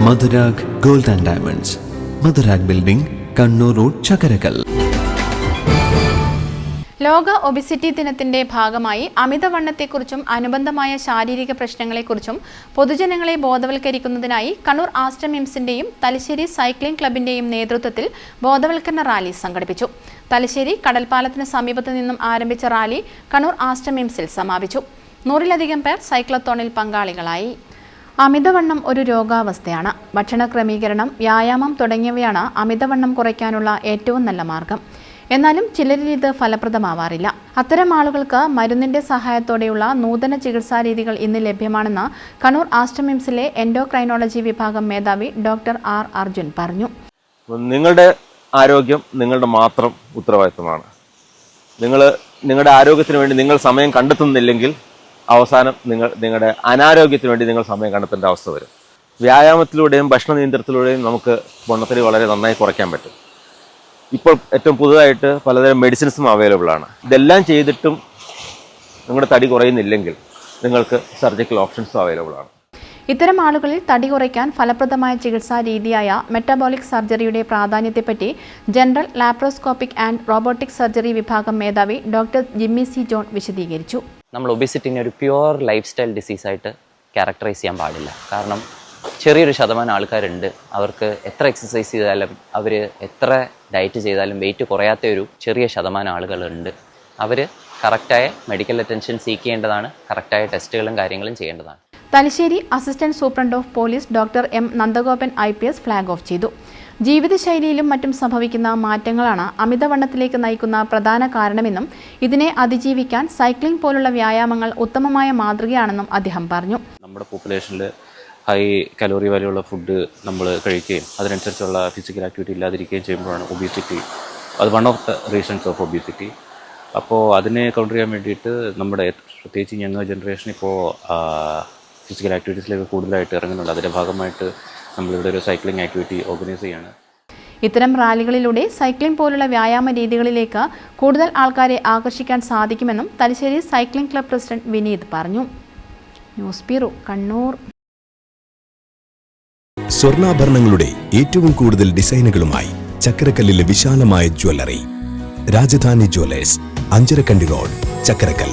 Madhurag gold and diamonds, Madhurag building, Kannur road, Chakkarakal. ലോക obesity ദിനത്തിന്റെ ഭാഗമായി അമിതവണ്ണത്തെക്കുറിച്ചും അനുബന്ധമായ ശാരീരിക പ്രശ്നങ്ങളെക്കുറിച്ചും പൊതുജനങ്ങളെ ബോധവൽക്കരിക്കുന്നതിനായി കണ്ണൂർ ആസ്റ്റർ മിംസിന്റെയും തലശ്ശേരി സൈക്ലിംഗ് ക്ലബിന്റെയും നേതൃത്വത്തിൽ ബോധവൽക്കരണ റാലി സംഘടിപ്പിച്ചു. തലശ്ശേരി കടൽപ്പാലത്തിന് സമീപത്തു നിന്നും ആരംഭിച്ച റാലി കണ്ണൂർ ആസ്റ്റർ മിംസിൽ സമാപിച്ചു. 100-ലധികം പേർ സൈക്ലത്തോണിൽ പങ്കാളികളായി. അമിതവണ്ണം ഒരു രോഗാവസ്ഥയാണ്. ഭക്ഷണ ക്രമീകരണം, വ്യായാമം തുടങ്ങിയവയാണ് അമിതവണ്ണം കുറയ്ക്കാനുള്ള ഏറ്റവും നല്ല മാർഗം. എന്നാലും ചിലരിൽ ഇത് ഫലപ്രദമാവാറില്ല. അത്തരം ആളുകൾക്ക് മരുന്നിന്റെ സഹായത്തോടെയുള്ള നൂതന ചികിത്സാ രീതികൾ ഇന്ന് ലഭ്യമാണെന്ന് കണ്ണൂർ ആസ്റ്റർ മിംസിലെ എൻഡോക്രൈനോളജി വിഭാഗം മേധാവി ഡോക്ടർ ആർ അർജുൻ പറഞ്ഞു. നിങ്ങളുടെ ആരോഗ്യം നിങ്ങളുടെ മാത്രം ഉത്തരവാദിത്തമാണ്. നിങ്ങളുടെ ആരോഗ്യത്തിന് വേണ്ടി നിങ്ങൾ സമയം കണ്ടെത്തുന്നില്ലെങ്കിൽ അവസാനം നിങ്ങളുടെ അനാരോഗ്യത്തിന് വേണ്ടി നിങ്ങൾ സമയം കണ്ടെത്തേണ്ട അവസ്ഥ വരും. വ്യായാമത്തിലൂടെയും ഭക്ഷണ നിയന്ത്രണത്തിലൂടെയും നമുക്ക് പൊണ്ണത്തടി വളരെ നന്നായി കുറയ്ക്കാൻ പറ്റും. ഇപ്പോൾ ഏറ്റവും പുതുതായിട്ട് പലതരം മെഡിസിൻസും അവൈലബിൾ ആണ്. ഇതെല്ലാം ചെയ്തിട്ടും നിങ്ങളുടെ തടി കുറയുന്നില്ലെങ്കിൽ നിങ്ങൾക്ക് സർജിക്കൽ ഓപ്ഷൻസും അവൈലബിൾ ആണ്. ഇത്തരം ആളുകളിൽ തടി കുറയ്ക്കാൻ ഫലപ്രദമായ ചികിത്സാ രീതിയായ മെറ്റബോളിക് സർജറിയുടെ പ്രാധാന്യത്തെപ്പറ്റി general laparoscopic and robotic surgery വിഭാഗം മേധാവി ഡോക്ടർ ജിമ്മി സി ജോൺ വിശദീകരിച്ചു. നമ്മൾ ഒബിസിറ്റിനെ ഒരു പ്യുവർ ലൈഫ് സ്റ്റൈൽ ഡിസീസായിട്ട് ക്യാരക്ടറൈസ് ചെയ്യാൻ പാടില്ല. കാരണം ചെറിയൊരു ശതമാനം ആൾക്കാരുണ്ട്, അവർക്ക് എത്ര എക്സസൈസ് ചെയ്താലും അവർ എത്ര ഡയറ്റ് ചെയ്താലും വെയിറ്റ് കുറയാത്ത ഒരു ചെറിയ ശതമാനം ആളുകളുണ്ട്. അവർ കറക്റ്റായ മെഡിക്കൽ അറ്റൻഷൻ സീക്ക് ചെയ്യേണ്ടതാണ്, കറക്റ്റായ ടെസ്റ്റുകളും കാര്യങ്ങളും ചെയ്യേണ്ടതാണ്. Thalassery assistant superintendent of police doctor M Nandagopan IPS flag off ചെയ്തു. ജീവിതശൈലിയിലും മറ്റും സംഭവിക്കുന്ന മാറ്റങ്ങളാണ് അമിതവണ്ണത്തിലേക്ക് നയിക്കുന്ന പ്രധാന കാരണമെന്നും ഇതിനെ അതിജീവിക്കാൻ സൈക്ലിംഗ് പോലുള്ള വ്യായാമങ്ങൾ ഉത്തമമായ മാതൃകയാണെന്നും അദ്ദേഹം പറഞ്ഞു. നമ്മുടെ പോപ്പുലേഷനിൽ ഹൈ കലോറി വാല്യുള്ള ഫുഡ് നമ്മൾ കഴിക്കുകയും അതിനനുസരിച്ചുള്ള ഫിസിക്കൽ ആക്ടിവിറ്റി ഇല്ലാതിരിക്കുകയും ചെയ്യുമ്പോഴാണ് ഒബീസിറ്റി, അത് one of the reasons of obesity. അപ്പോൾ അതിനെ കൗണ്ടർ ചെയ്യാൻ വേണ്ടിയിട്ട് നമ്മുടെ പ്രത്യേകിച്ച് യങ്ങർ ജനറേഷൻ ഇപ്പോൾ ഫിസിക്കൽ ആക്ടിവിറ്റീസിലേക്ക് കൂടുതലായിട്ട് ഇറങ്ങുന്നുണ്ട്. അതിൻ്റെ ഭാഗമായിട്ട് നമ്മളിവിടെ ഒരു സൈക്ലിംഗ് ആക്ടിവിറ്റി ഓർഗനൈസ് ചെയ്യാണ്. ഇത്തരം റാലികളിലൂടെ സൈക്ലിംഗ് പോലുള്ള വ്യായാമ രീതികളിലേക്ക് കൂടുതൽ ആൾക്കാരെ ആകർഷിക്കാൻ സാധിക്കുമെന്നും Thalassery cycling club president Vineeth പറഞ്ഞു. News bureau, Kannur. സ്വർണ്ണാഭരണങ്ങളുടെ ഏറ്റവും കൂടുതൽ ഡിസൈനുകളുമായി ചക്കരക്കല്ലിലെ വിശാലമായ jewellery Rajadhani jewellers, Anjarakandy road, Chakkarakkal.